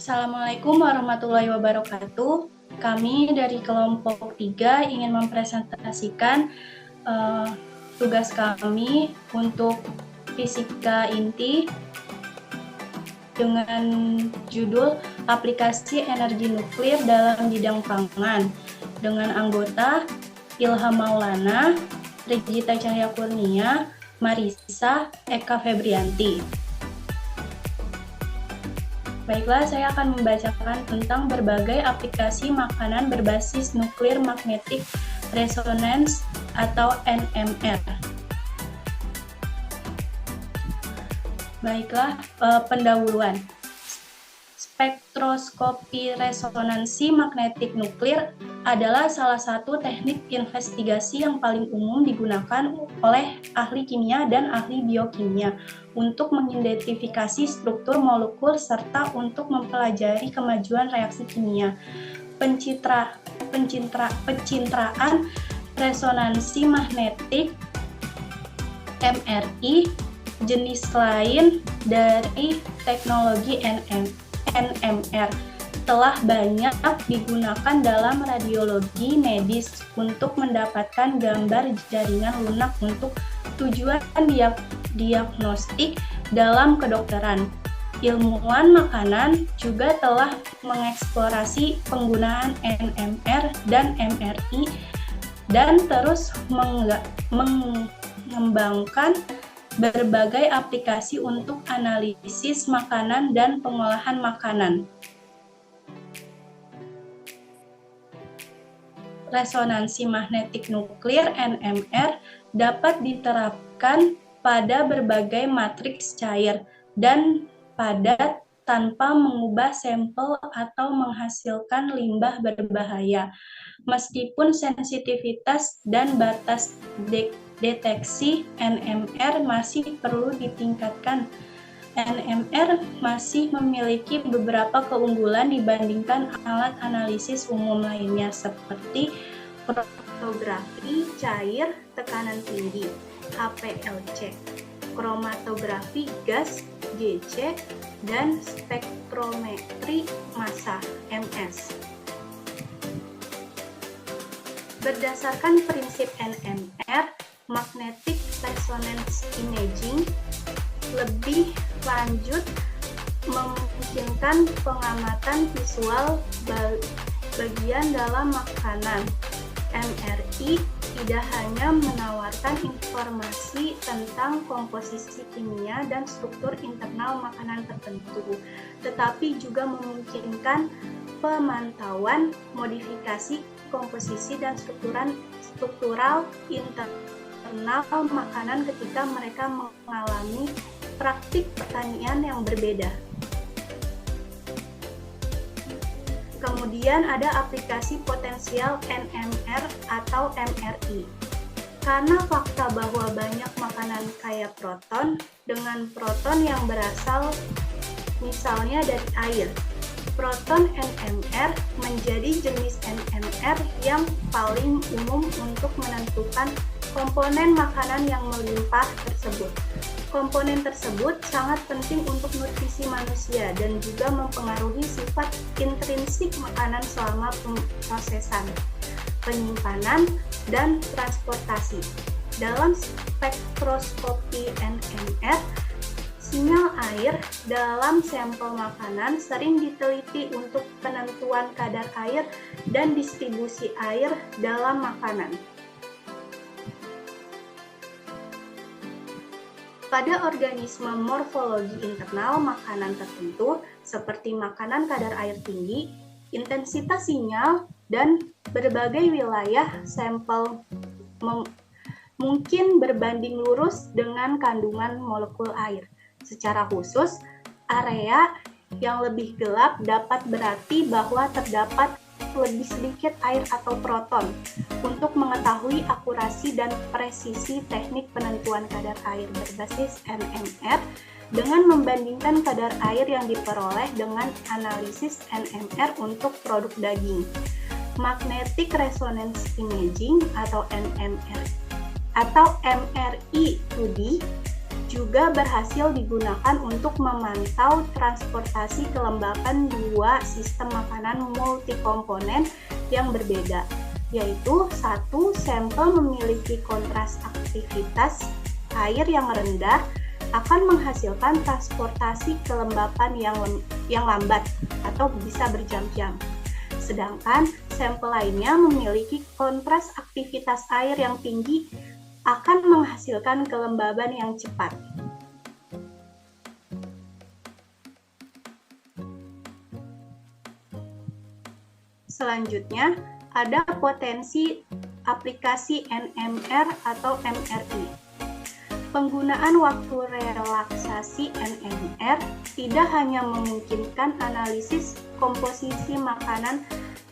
Assalamualaikum warahmatullahi wabarakatuh. Kami dari kelompok 3 ingin mempresentasikan tugas kami untuk fisika inti dengan judul aplikasi energi nuklir dalam bidang pangan dengan anggota Ilham Maulana, Regita Cahya Kurnia, Marisa, Eka Febrianti. Baiklah, saya akan membacakan tentang berbagai aplikasi makanan berbasis nuklir magnetic resonance atau NMR. Baiklah, pendahuluan. Spektroskopi resonansi magnetik nuklir adalah salah satu teknik investigasi yang paling umum digunakan oleh ahli kimia dan ahli biokimia untuk mengidentifikasi struktur molekul serta untuk mempelajari kemajuan reaksi kimia. Pencitraan resonansi magnetik MRI jenis lain dari teknologi NMR telah banyak digunakan dalam radiologi medis untuk mendapatkan gambar jaringan lunak untuk tujuan diagnostik dalam kedokteran. Ilmuwan makanan juga telah mengeksplorasi penggunaan NMR dan MRI dan terus mengembangkan berbagai aplikasi untuk analisis makanan dan pengolahan makanan. Resonansi magnetik nuklir NMR dapat diterapkan pada berbagai matriks cair dan padat tanpa mengubah sampel atau menghasilkan limbah berbahaya. Meskipun sensitivitas dan batas deteksi NMR masih perlu ditingkatkan, NMR masih memiliki beberapa keunggulan dibandingkan alat analisis umum lainnya seperti kromatografi cair tekanan tinggi HPLC, kromatografi gas GC, dan spektrometri massa MS. Berdasarkan prinsip NMR, magnetic resonance imaging lebih lanjut memungkinkan pengamatan visual bagian dalam makanan. MRI tidak hanya menawarkan informasi tentang komposisi kimia dan struktur internal makanan tertentu, tetapi juga memungkinkan pemantauan modifikasi komposisi dan struktural internal makanan ketika mereka mengalami praktik pertanian yang berbeda. Kemudian ada aplikasi potensial NMR atau MRI. Karena fakta bahwa banyak makanan kaya proton dengan proton yang berasal misalnya dari air. Proton NMR menjadi jenis NMR yang paling umum untuk menentukan komponen makanan yang melimpah tersebut. Komponen tersebut sangat penting untuk nutrisi manusia dan juga mempengaruhi sifat intrinsik makanan selama pemrosesan, penyimpanan, dan transportasi. Dalam spektroskopi NMR, sinyal air dalam sampel makanan sering diteliti untuk penentuan kadar air dan distribusi air dalam makanan. Pada organisme morfologi internal makanan tertentu, seperti makanan kadar air tinggi, intensitas sinyal dan berbagai wilayah sampel mungkin berbanding lurus dengan kandungan molekul air. Secara khusus, area yang lebih gelap dapat berarti bahwa terdapat lebih sedikit air atau proton. Untuk mengetahui akurasi dan presisi teknik penentuan kadar air berbasis NMR dengan membandingkan kadar air yang diperoleh dengan analisis NMR untuk produk daging. Magnetic Resonance Imaging atau NMR atau MRI 2D juga berhasil digunakan untuk memantau transportasi kelembapan dua sistem makanan multikomponen yang berbeda, yaitu satu, sampel memiliki kontras aktivitas air yang rendah akan menghasilkan transportasi kelembapan yang lambat atau bisa berjam-jam. Sedangkan sampel lainnya memiliki kontras aktivitas air yang tinggi akan menghasilkan kelembaban yang cepat. Selanjutnya, ada potensi aplikasi NMR atau MRI. Penggunaan waktu relaksasi NMR tidak hanya memungkinkan analisis komposisi makanan,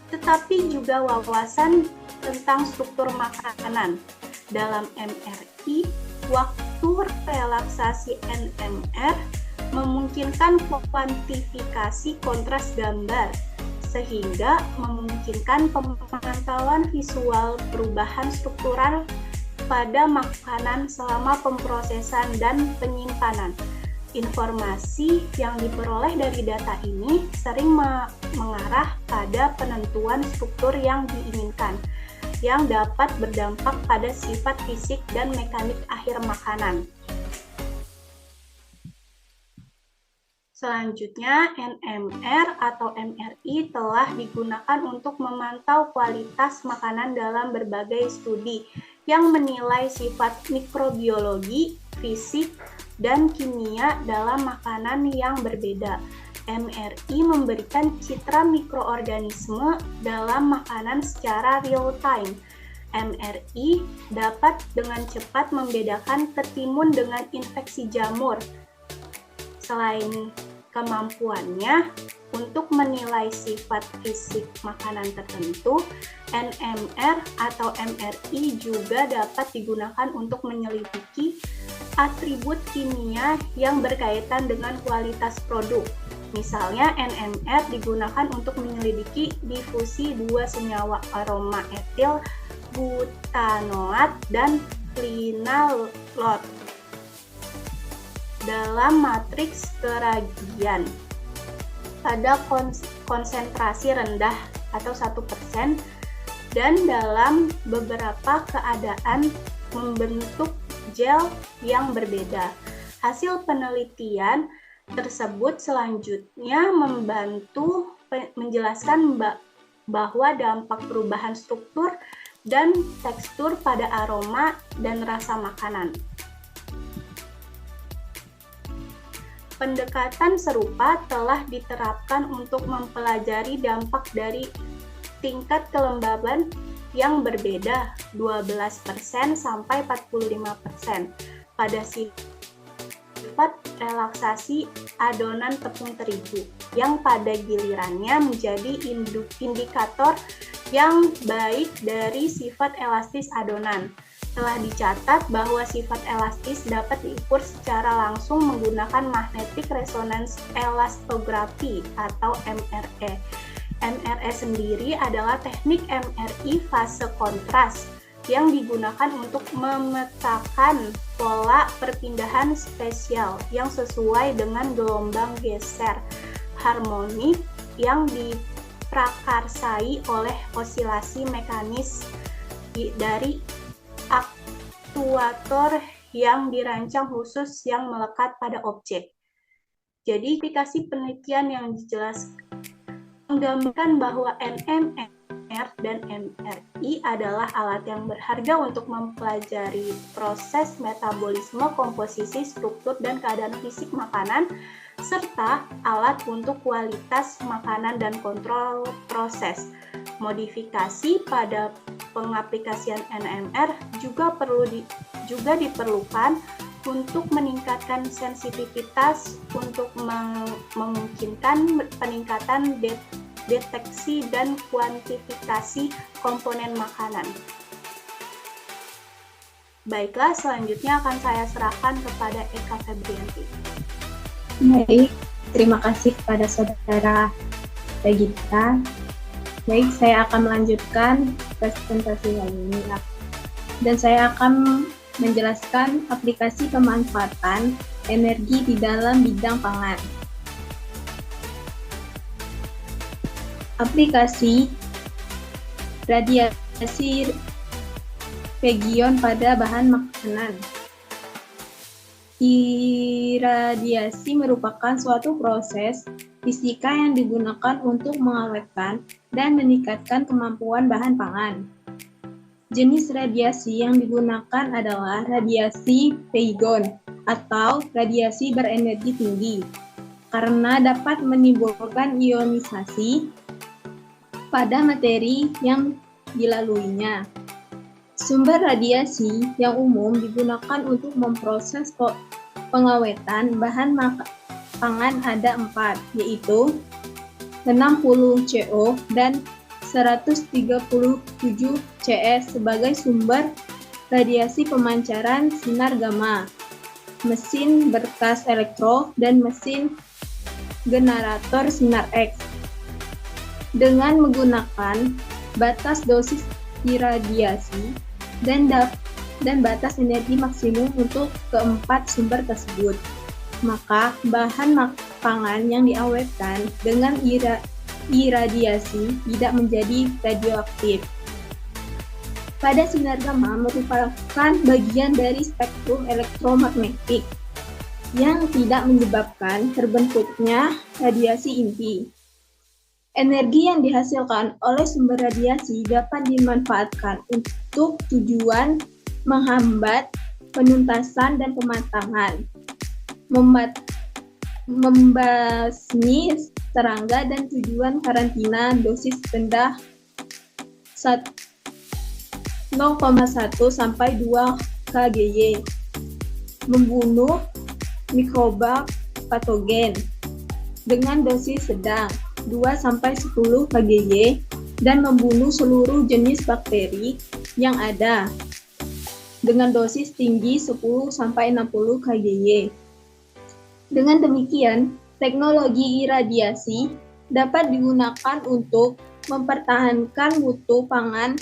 tetapi juga wawasan tentang struktur makanan. Dalam MRI, waktu relaksasi NMR memungkinkan kuantifikasi kontras gambar, sehingga memungkinkan pemantauan visual perubahan struktural pada makanan selama pemrosesan dan penyimpanan. Informasi yang diperoleh dari data ini sering mengarah pada penentuan struktur yang diinginkan, yang dapat berdampak pada sifat fisik dan mekanik akhir makanan. Selanjutnya, NMR atau MRI telah digunakan untuk memantau kualitas makanan dalam berbagai studi yang menilai sifat mikrobiologi, fisik, dan kimia dalam makanan yang berbeda. MRI memberikan citra mikroorganisme dalam makanan secara real-time. MRI dapat dengan cepat membedakan ketimun dengan infeksi jamur. Selain kemampuannya untuk menilai sifat fisik makanan tertentu, NMR atau MRI juga dapat digunakan untuk menyelidiki atribut kimia yang berkaitan dengan kualitas produk. Misalnya, NMR digunakan untuk menyelidiki difusi dua senyawa aroma etil butanoat dan linalool dalam matriks keragian pada konsentrasi rendah atau 1% dan dalam beberapa keadaan membentuk gel yang berbeda. Hasil penelitian tersebut selanjutnya membantu menjelaskan bahwa dampak perubahan struktur dan tekstur pada aroma dan rasa makanan. Pendekatan serupa telah diterapkan untuk mempelajari dampak dari tingkat kelembaban yang berbeda 12% sampai 45% pada sifat relaksasi adonan tepung terigu yang pada gilirannya menjadi indikator yang baik dari sifat elastis adonan. Telah dicatat bahwa sifat elastis dapat diukur secara langsung menggunakan magnetic resonance elastography atau MRE. MRE sendiri adalah teknik MRI fase kontras yang digunakan untuk memetakan pola perpindahan spesial yang sesuai dengan gelombang geser harmonik yang diprakarsai oleh osilasi mekanis dari aktuator yang dirancang khusus yang melekat pada objek. Jadi, aplikasi penelitian yang dijelaskan menggambarkan bahwa NMR dan MRI adalah alat yang berharga untuk mempelajari proses metabolisme, komposisi, struktur, dan keadaan fisik makanan, serta alat untuk kualitas makanan dan kontrol proses. Modifikasi pada pengaplikasian NMR juga diperlukan untuk meningkatkan sensitivitas untuk memungkinkan peningkatan deteksi dan kuantifikasi komponen makanan. Baiklah, selanjutnya akan saya serahkan kepada Eka Febrianti. Baik, terima kasih kepada saudara Regita. Baik, saya akan melanjutkan presentasi hari ini. Dan saya akan menjelaskan aplikasi pemanfaatan energi di dalam bidang pangan. Aplikasi radiasi region pada bahan makanan. Iradiasi merupakan suatu proses fisika yang digunakan untuk mengawetkan dan meningkatkan kemampuan bahan pangan. Jenis radiasi yang digunakan adalah radiasi Peygon atau radiasi berenergi tinggi, karena dapat menimbulkan ionisasi pada materi yang dilaluinya. Sumber radiasi yang umum digunakan untuk memproses pengawetan bahan pangan ada 4, yaitu 60 CO dan 137 CS sebagai sumber radiasi pemancaran sinar gamma, mesin berkas elektro, dan mesin generator sinar X. Dengan menggunakan batas dosis iradiasi dan batas energi maksimum untuk keempat sumber tersebut, maka bahan pangan yang diawetkan dengan iradiasi tidak menjadi radioaktif. Pada sinar gamma merupakan bagian dari spektrum elektromagnetik yang tidak menyebabkan terbentuknya radiasi inti. Energi yang dihasilkan oleh sumber radiasi dapat dimanfaatkan untuk tujuan menghambat penuntasan dan pematangan, membasmi serangga, dan tujuan karantina dosis rendah 0,1 sampai 2 kGy, membunuh mikroba patogen dengan dosis sedang 2-10 kGy, dan membunuh seluruh jenis bakteri yang ada dengan dosis tinggi 10-60 kGy. Dengan demikian, teknologi iradiasi dapat digunakan untuk mempertahankan mutu bahan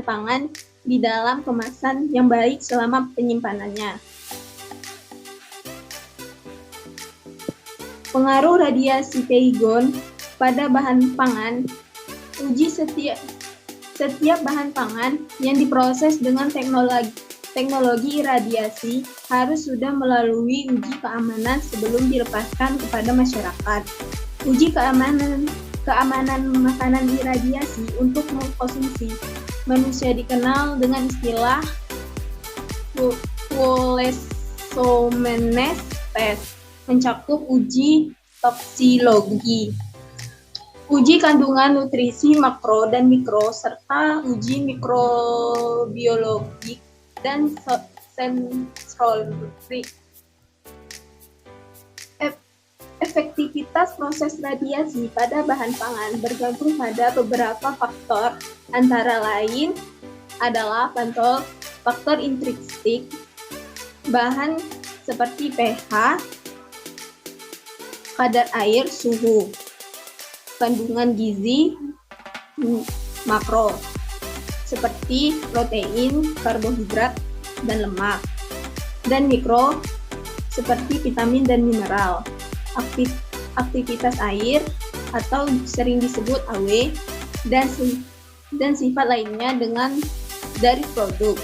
pangan di dalam kemasan yang baik selama penyimpanannya. Pengaruh radiasi Peygon pada bahan pangan. Uji setiap bahan pangan yang diproses dengan teknologi iradiasi harus sudah melalui uji keamanan sebelum dilepaskan kepada masyarakat. Uji keamanan makanan iradiasi untuk mengkonsumsi manusia dikenal dengan istilah Wohler-Zomernes test, mencakup uji toksikologi, uji kandungan nutrisi makro dan mikro, serta uji mikrobiologi dan sensorik. Efektivitas proses radiasi pada bahan pangan bergantung pada beberapa faktor, antara lain adalah faktor intrinsik bahan seperti pH, kadar air, suhu, kandungan gizi makro seperti protein, karbohidrat, dan lemak, dan mikro seperti vitamin dan mineral, aktivitas air atau sering disebut AW, dan sifat lainnya dari produk.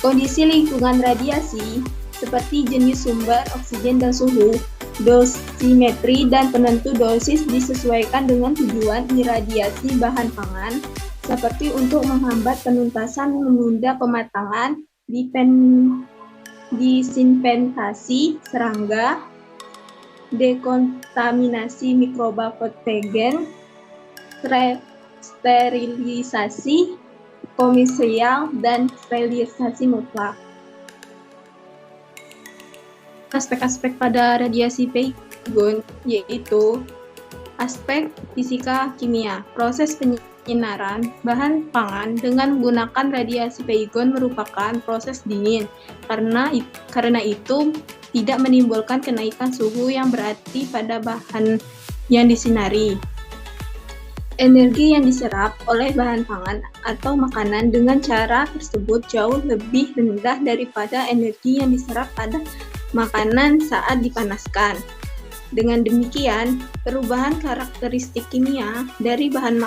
Kondisi lingkungan radiasi seperti jenis sumber, oksigen, dan suhu, dosimetri, dan penentu dosis disesuaikan dengan tujuan iradiasi bahan pangan, seperti untuk menghambat penuntasan, menunda pematangan, disinfektasi serangga, dekontaminasi mikroba patogen, sterilisasi komersial, dan sterilisasi mutlak. Aspek-aspek pada radiasi Peygon yaitu aspek fisika kimia. Proses penyinaran bahan pangan dengan menggunakan radiasi Peygon merupakan proses dingin. Karena itu tidak menimbulkan kenaikan suhu yang berarti pada bahan yang disinari. Energi yang diserap oleh bahan pangan atau makanan dengan cara tersebut jauh lebih rendah daripada energi yang diserap pada makanan saat dipanaskan. Dengan demikian, perubahan karakteristik kimia dari bahan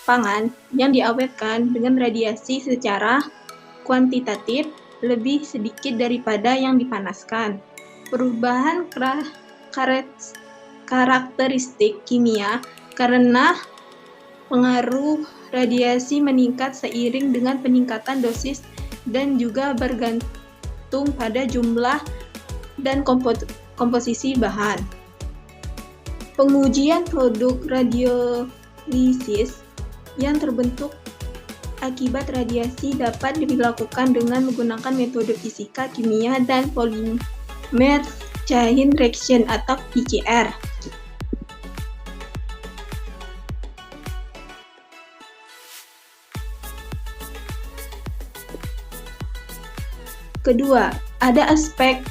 pangan yang diawetkan dengan radiasi secara kuantitatif lebih sedikit daripada yang dipanaskan. Perubahan karakteristik kimia karena pengaruh radiasi meningkat seiring dengan peningkatan dosis dan juga bergantung pada jumlah dan komposisi bahan. Pengujian produk radiolisis yang terbentuk akibat radiasi dapat dilakukan dengan menggunakan metode fisika kimia dan polymer chain reaction atau PCR. Kedua, ada aspek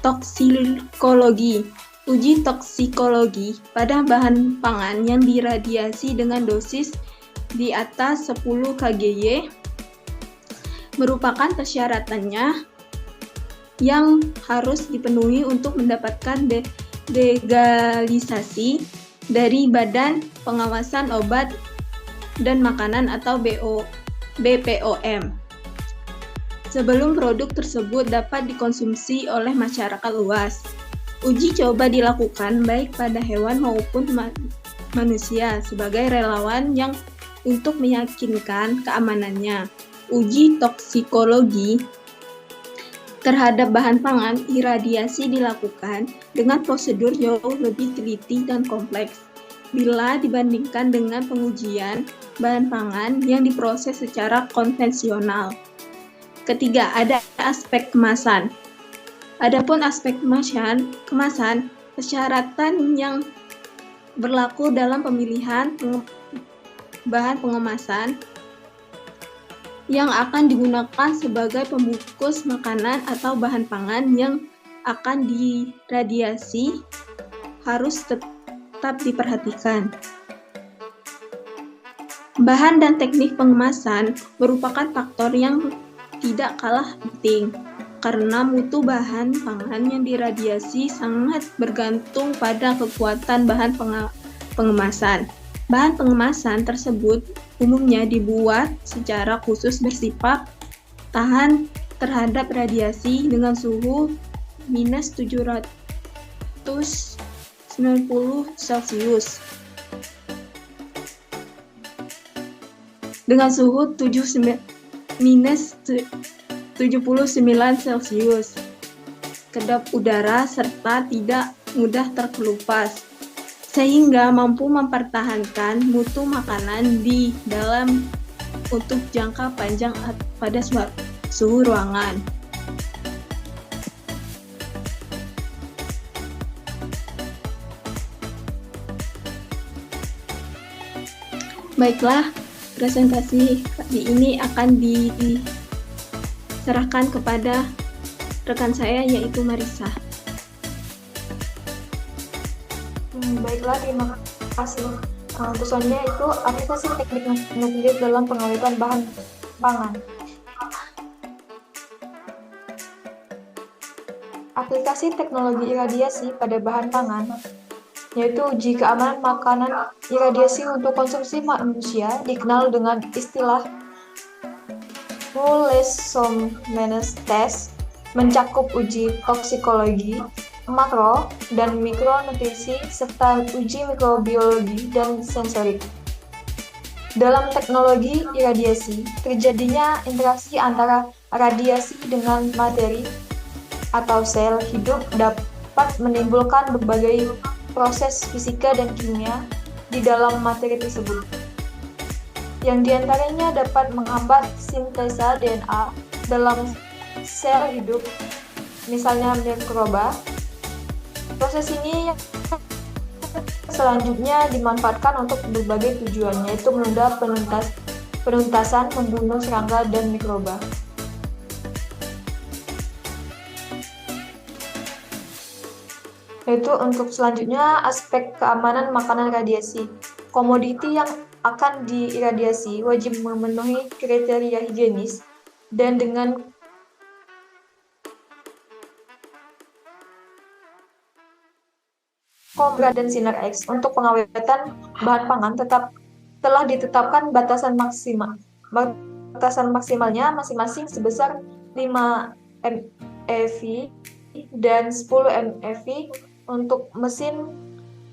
toksikologi. Uji toksikologi pada bahan pangan yang diradiasi dengan dosis di atas 10 kGy merupakan persyaratannya yang harus dipenuhi untuk mendapatkan legalisasi dari Badan Pengawasan Obat dan Makanan atau BPOM. Sebelum produk tersebut dapat dikonsumsi oleh masyarakat luas. Uji coba dilakukan baik pada hewan maupun manusia sebagai relawan yang untuk meyakinkan keamanannya. Uji toksikologi terhadap bahan pangan iradiasi dilakukan dengan prosedur jauh lebih teliti dan kompleks bila dibandingkan dengan pengujian bahan pangan yang diproses secara konvensional. Ketiga, ada aspek kemasan. Adapun aspek kemasan, persyaratan yang berlaku dalam pemilihan bahan pengemasan yang akan digunakan sebagai pembungkus makanan atau bahan pangan yang akan diradiasi harus tetap diperhatikan. Bahan dan teknik pengemasan merupakan faktor yang tidak kalah penting karena mutu bahan pangan yang diradiasi sangat bergantung pada kekuatan bahan pengemasan. Bahan pengemasan tersebut umumnya dibuat secara khusus bersifat tahan terhadap radiasi dengan suhu minus 790 Celcius. Dengan suhu minus 79 Celcius, kedap udara serta tidak mudah terkelupas, sehingga mampu mempertahankan mutu makanan di dalam untuk jangka panjang pada suhu ruangan. Baiklah, presentasi kali ini akan diserahkan kepada rekan saya yaitu Marisa. Baiklah, terima kasih. Untuk selanjutnya itu aplikasi teknik nuklir dalam pengawetan bahan pangan. Aplikasi teknologi iradiasi pada bahan pangan yaitu uji keamanan makanan iradiasi untuk konsumsi manusia dikenal dengan istilah Rouleau-Mendes test, mencakup uji toksikologi, makro dan mikronutrisi serta uji mikrobiologi dan sensorik. Dalam teknologi iradiasi, terjadinya interaksi antara radiasi dengan materi atau sel hidup dapat menimbulkan berbagai proses fisika dan kimia di dalam materi tersebut, yang diantaranya dapat menghambat sintesa DNA dalam sel hidup, misalnya mikroba. Proses ini selanjutnya dimanfaatkan untuk berbagai tujuan, yaitu menunda penuntasan, membunuh serangga dan mikroba. Yaitu untuk selanjutnya aspek keamanan makanan radiasi. Komoditi yang akan diiradiasi wajib memenuhi kriteria higienis dan dengan Cobra dan Sinar X untuk pengawetan bahan pangan telah ditetapkan batasan maksimalnya masing-masing sebesar 5 MeV dan 10 MeV untuk mesin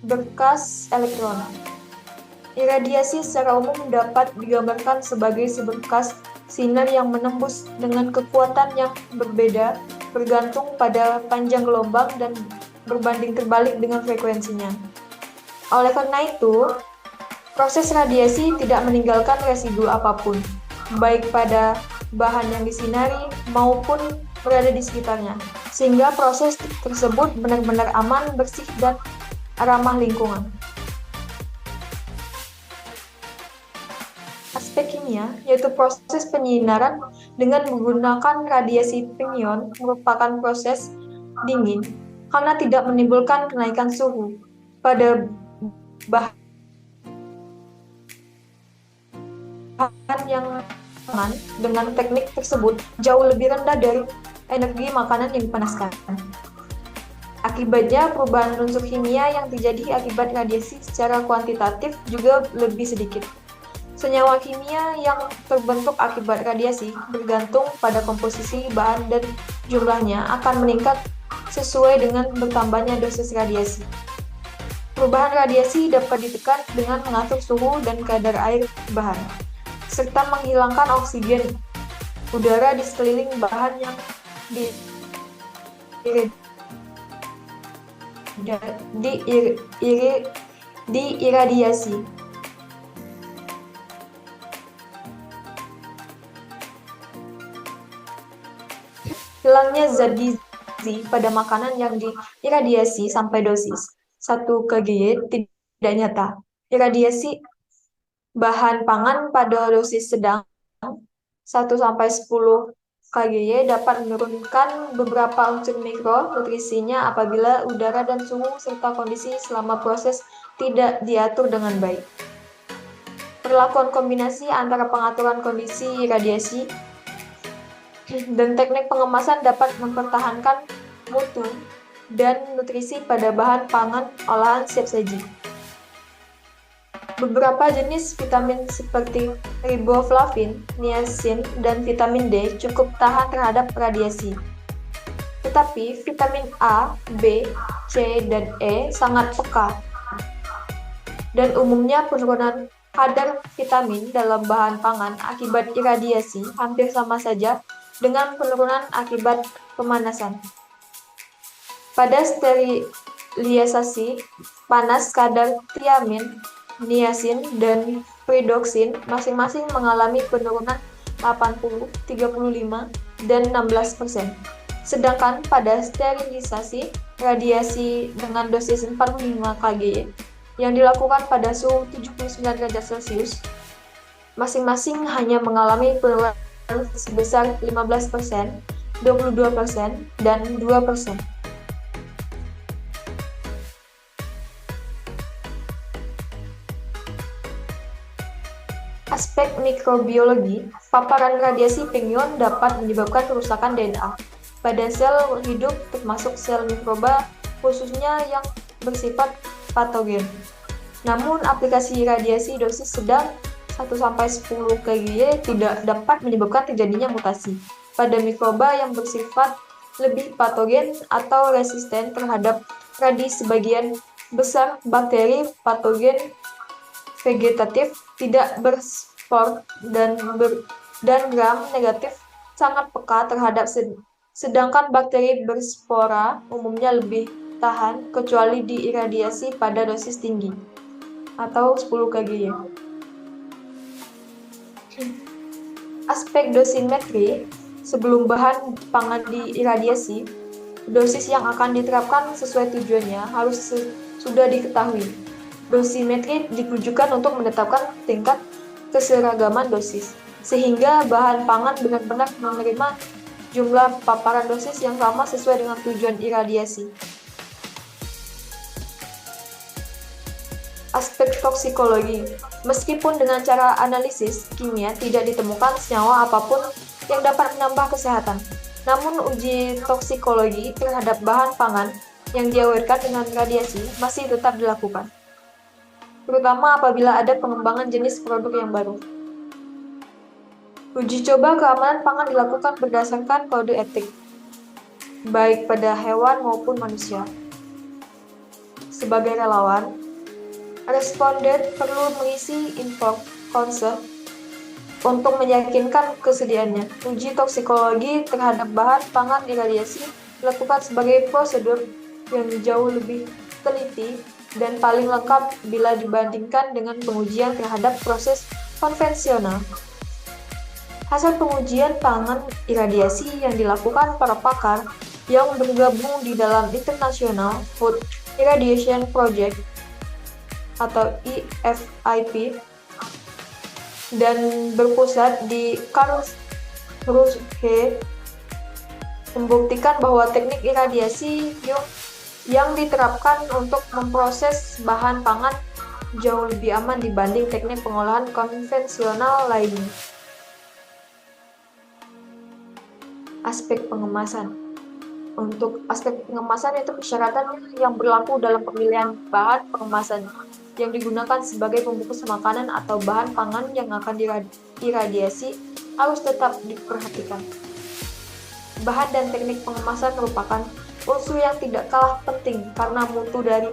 berkas elektron. Iradiasi secara umum dapat digambarkan sebagai seberkas sinar yang menembus dengan kekuatan yang berbeda bergantung pada panjang gelombang dan berbanding terbalik dengan frekuensinya. Oleh karena itu, proses radiasi tidak meninggalkan residu apapun, baik pada bahan yang disinari maupun berada di sekitarnya, sehingga proses tersebut benar-benar aman, bersih, dan ramah lingkungan. Aspek kimia, yaitu proses penyinaran dengan menggunakan radiasi pion, merupakan proses dingin karena tidak menimbulkan kenaikan suhu pada bahan yang dengan teknik tersebut jauh lebih rendah dari energi makanan yang dipanaskan. Akibatnya, perubahan unsur kimia yang terjadi akibat radiasi secara kuantitatif juga lebih sedikit. Senyawa kimia yang terbentuk akibat radiasi bergantung pada komposisi bahan dan jumlahnya akan meningkat sesuai dengan bertambahnya dosis radiasi. Perubahan radiasi dapat ditekan dengan mengatur suhu dan kadar air bahan, serta menghilangkan oksigen udara di sekeliling bahan yang diiradiasi. Hilangnya zat gizi pada makanan yang diiradiasi sampai dosis 1 kGy tidak nyata. Iradiasi bahan pangan pada dosis sedang 1-10 kGy dapat menurunkan beberapa unsur mikronutrisinya apabila udara dan suhu serta kondisi selama proses tidak diatur dengan baik. Perlakuan kombinasi antara pengaturan kondisi radiasi dan teknik pengemasan dapat mempertahankan mutu dan nutrisi pada bahan pangan olahan siap saji. Beberapa jenis vitamin seperti riboflavin, niacin, dan vitamin D cukup tahan terhadap radiasi. Tetapi vitamin A, B, C, dan E sangat peka. Dan umumnya penurunan kadar vitamin dalam bahan pangan akibat iradiasi hampir sama saja dengan penurunan akibat pemanasan. Pada sterilisasi panas, kadar tiamin, niacin, dan pyridoxine masing-masing mengalami penurunan 80, 35, dan 16%. Sedangkan pada sterilisasi radiasi dengan dosis 45 kGy yang dilakukan pada suhu 79 derajat Celcius, masing-masing hanya mengalami penurunan sebesar 15%, 22%, dan 2%. Aspek mikrobiologi, paparan radiasi pion dapat menyebabkan kerusakan DNA pada sel hidup termasuk sel mikroba, khususnya yang bersifat patogen. Namun, aplikasi radiasi dosis sedang 1-10 kGy tidak dapat menyebabkan terjadinya mutasi pada mikroba yang bersifat lebih patogen atau resisten terhadap radiasi. Sebagian besar bakteri patogen vegetatif tidak berspor dan gram negatif sangat peka terhadap sedangkan bakteri berspora umumnya lebih tahan kecuali diiradiasi pada dosis tinggi atau 10 kGy. Aspek dosimetri, sebelum bahan pangan diiradiasi, dosis yang akan diterapkan sesuai tujuannya harus sudah diketahui. Dosimetri ditujukan untuk menetapkan tingkat keseragaman dosis, sehingga bahan pangan benar-benar menerima jumlah paparan dosis yang sama sesuai dengan tujuan iradiasi. Aspek toksikologi. Meskipun dengan cara analisis kimia tidak ditemukan senyawa apapun yang dapat menambah kesehatan, namun uji toksikologi terhadap bahan pangan yang diawetkan dengan radiasi masih tetap dilakukan, terutama apabila ada pengembangan jenis produk yang baru. Uji coba keamanan pangan dilakukan berdasarkan kode etik, baik pada hewan maupun manusia. Sebagai relawan, responden perlu mengisi info konsep untuk meyakinkan kesediaannya. Uji toksikologi terhadap bahan pangan iradiasi dilakukan sebagai prosedur yang jauh lebih teliti dan paling lengkap bila dibandingkan dengan pengujian terhadap proses konvensional. Hasil pengujian pangan iradiasi yang dilakukan para pakar yang bergabung di dalam International Food Irradiation Project atau IFIP dan berpusat di Karlsruhe membuktikan bahwa teknik iradiasi yang diterapkan untuk memproses bahan pangan jauh lebih aman dibanding teknik pengolahan konvensional lainnya. Aspek pengemasan. Untuk aspek pengemasan itu persyaratan yang berlaku dalam pemilihan bahan pengemasan yang digunakan sebagai pembungkus makanan atau bahan pangan yang akan diradiasi harus tetap diperhatikan. Bahan dan teknik pengemasan merupakan unsur yang tidak kalah penting karena mutu dari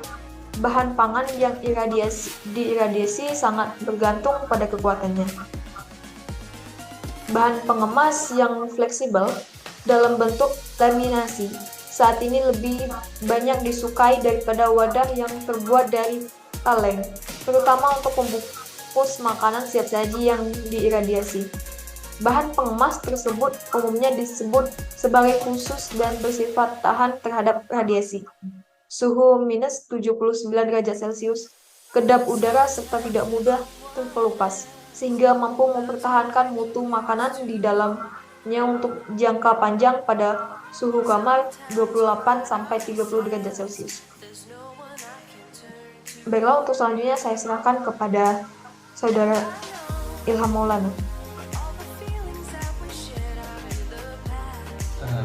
bahan pangan yang diiradiasi sangat bergantung pada kekuatannya. Bahan pengemas yang fleksibel dalam bentuk laminasi saat ini lebih banyak disukai daripada wadah yang terbuat dari kaleng, terutama untuk pembungkus makanan siap saji yang diiradiasi. Bahan pengemas tersebut umumnya disebut sebagai khusus dan bersifat tahan terhadap radiasi. Suhu minus 79 derajat Celcius, kedap udara serta tidak mudah terkelupas, sehingga mampu mempertahankan mutu makanan di dalamnya untuk jangka panjang pada suhu kamar 28-30 derajat Celcius. Baiklah, untuk selanjutnya saya serahkan kepada Saudara Ilham Maulana.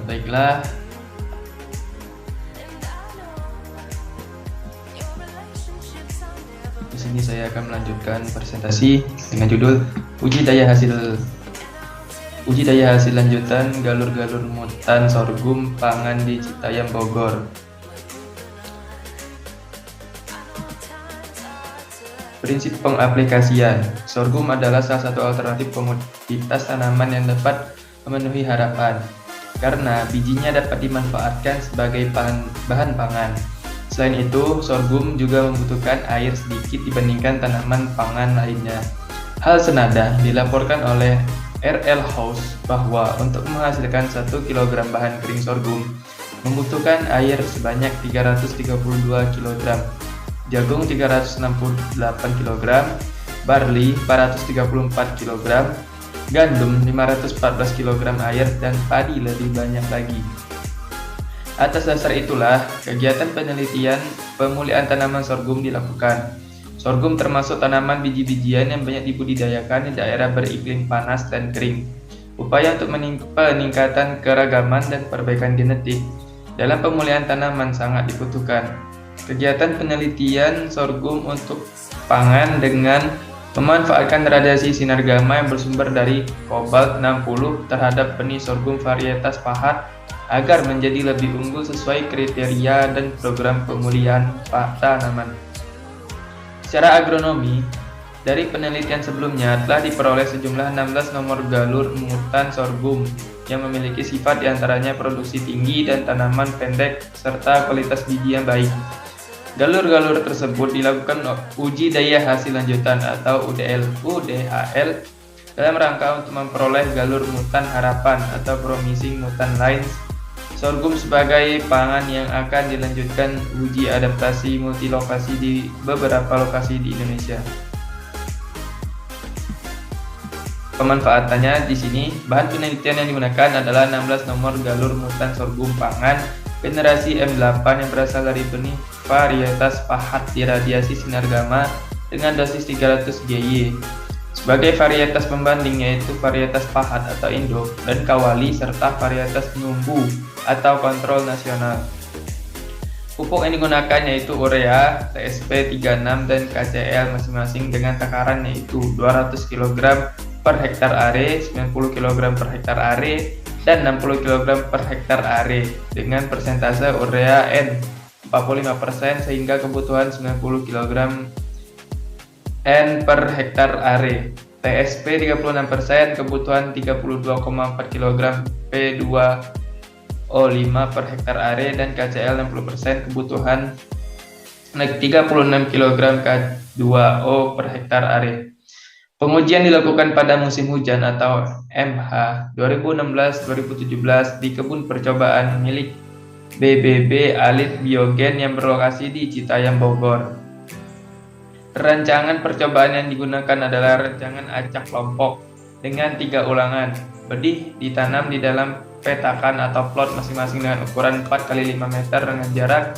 Baiklah, di sini saya akan melanjutkan presentasi dengan judul Uji daya hasil lanjutan galur-galur mutan sorghum pangan di Citayam, Bogor. Prinsip pengaplikasian. Sorghum adalah salah satu alternatif komoditas tanaman yang dapat memenuhi harapan karena bijinya dapat dimanfaatkan sebagai bahan pangan. Selain itu, sorghum juga membutuhkan air sedikit dibandingkan tanaman pangan lainnya. Hal senada dilaporkan oleh R.L. House bahwa untuk menghasilkan 1 kg bahan kering sorghum membutuhkan air sebanyak 332 kg, jagung 368 kg, barley 434 kg, gandum 514 kg air, dan padi lebih banyak lagi. Atas dasar itulah, kegiatan penelitian pemulihan tanaman sorghum dilakukan. Sorghum termasuk tanaman biji-bijian yang banyak dibudidayakan di daerah beriklim panas dan kering. Upaya untuk peningkatan keragaman dan perbaikan genetik dalam pemulihan tanaman sangat dibutuhkan. Kegiatan penelitian sorghum untuk pangan dengan memanfaatkan radiasi sinar gamma yang bersumber dari kobalt 60 terhadap benih sorghum varietas pahat agar menjadi lebih unggul sesuai kriteria dan program pemulihan tanaman. Secara agronomi, dari penelitian sebelumnya telah diperoleh sejumlah 16 nomor galur mutan sorghum yang memiliki sifat diantaranya produksi tinggi dan tanaman pendek serta kualitas biji yang baik. Galur-galur tersebut dilakukan uji daya hasil lanjutan atau UDHL dalam rangka untuk memperoleh galur mutan harapan atau promising mutant lines sorghum sebagai pangan yang akan dilanjutkan uji adaptasi multilokasi di beberapa lokasi di Indonesia. Pemanfaatannya di sini, bahan penelitian yang digunakan adalah 16 nomor galur mutan sorghum pangan generasi M8 yang berasal dari benih varietas pahat diradiasi sinar gamma dengan dosis 300 GY. Sebagai varietas pembanding yaitu varietas pahat atau induk dan kawali serta varietas numbu atau kontrol nasional. Pupuk yang digunakan yaitu urea, TSP 36 dan KCl masing-masing dengan takaran yaitu 200 kg per hektar are, 90 kg per hektar are, dan 60 kg per hektar are dengan persentase urea N 45% sehingga kebutuhan 90 kg N per hektar are. TSP 36%, kebutuhan 32,4 kg P2O5 per hektar are, dan KCl 60%, kebutuhan 36 kg K2O per hektar are. Pengujian dilakukan pada musim hujan atau MH 2016-2017 di kebun percobaan milik BBB Alit Biogen yang berlokasi di Citayam, Bogor. Rancangan percobaan yang digunakan adalah rancangan acak kelompok dengan 3 ulangan. Bedih ditanam di dalam petakan atau plot masing-masing dengan ukuran 4 x 5 meter dengan jarak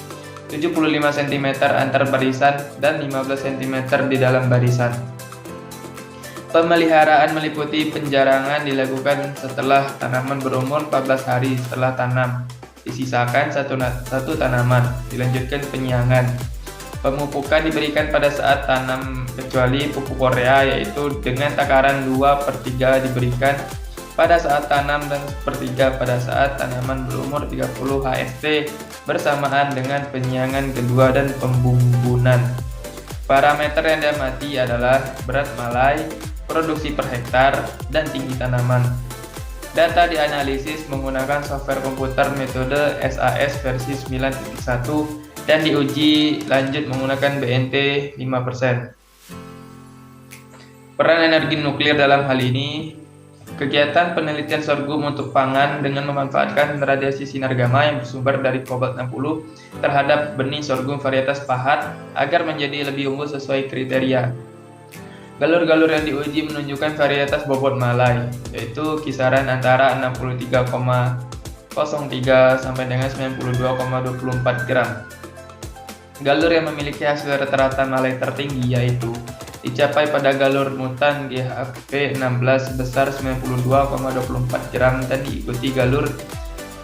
75 cm antar barisan dan 15 cm di dalam barisan. Pemeliharaan meliputi penjarangan dilakukan setelah tanaman berumur 14 hari setelah tanam. Disisakan satu tanaman, dilanjutkan penyiangan. Pemupukan diberikan pada saat tanam kecuali pupuk urea yaitu dengan takaran 2/3 diberikan pada saat tanam dan 1/3 pada saat tanaman berumur 30 HST bersamaan dengan penyiangan kedua dan pembumbunan. Parameter yang diamati adalah berat malai, produksi per hektar, dan tinggi tanaman. Data dianalisis menggunakan software komputer metode SAS versi 9.1 dan diuji lanjut menggunakan BNT 5%. Peran energi nuklir dalam hal ini, kegiatan penelitian sorghum untuk pangan dengan memanfaatkan radiasi sinar gamma yang bersumber dari kobalt 60 terhadap benih sorghum varietas pahat agar menjadi lebih unggul sesuai kriteria. Galur-galur yang diuji menunjukkan varietas bobot malai, yaitu kisaran antara 63,03 sampai dengan 92,24 gram. Galur yang memiliki hasil rata-rata malai tertinggi yaitu dicapai pada galur mutan GHP 16 sebesar 92,24 gram dan diikuti galur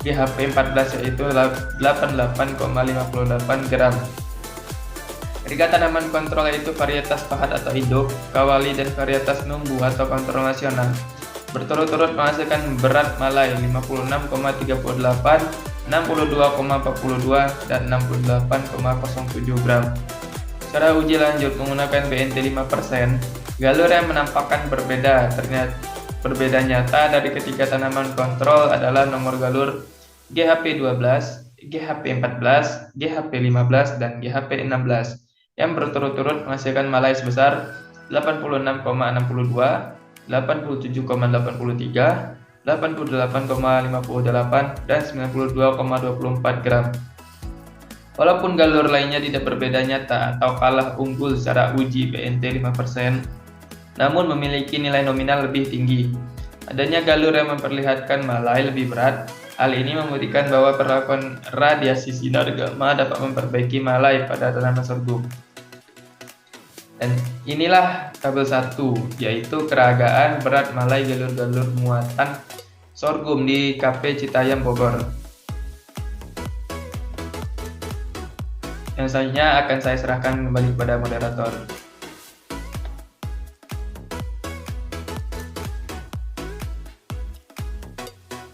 GHP 14 yaitu 88,58 gram. Tiga tanaman kontrol yaitu varietas pahat atau induk, kawali, dan varietas numbu atau kontrol nasional berturut-turut menghasilkan berat malai 56,38, 62,42, dan 68,07 gram. Cara uji lanjut menggunakan BNT 5%, galur yang menampakkan berbeda nyata dari ketiga tanaman kontrol adalah nomor galur GHP 12, GHP 14, GHP 15, dan GHP 16 yang berturut-turut menghasilkan malai sebesar 86,62, 87,83, 88,58, dan 92,24 gram. Walaupun galur lainnya tidak berbeda nyata atau kalah unggul secara uji BNT 5%, namun memiliki nilai nominal lebih tinggi. Adanya galur yang memperlihatkan malai lebih berat. Hal ini membuktikan bahwa perlakuan radiasi sinar gamma dapat memperbaiki malai pada tanaman sorghum. Dan inilah tabel 1, yaitu keragaan berat malai galur-galur muatan sorghum di KP Citayam, Bogor. Yang selanjutnya akan saya serahkan kembali kepada moderator.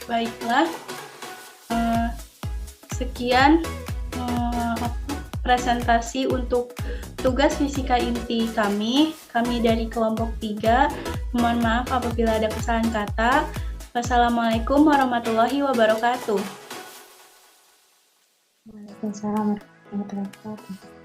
Baiklah, sekian presentasi untuk tugas fisika inti kami dari kelompok 3. Mohon maaf apabila ada kesalahan kata. Wassalamualaikum warahmatullahi wabarakatuh. Waalaikumsalam warahmatullahi wabarakatuh.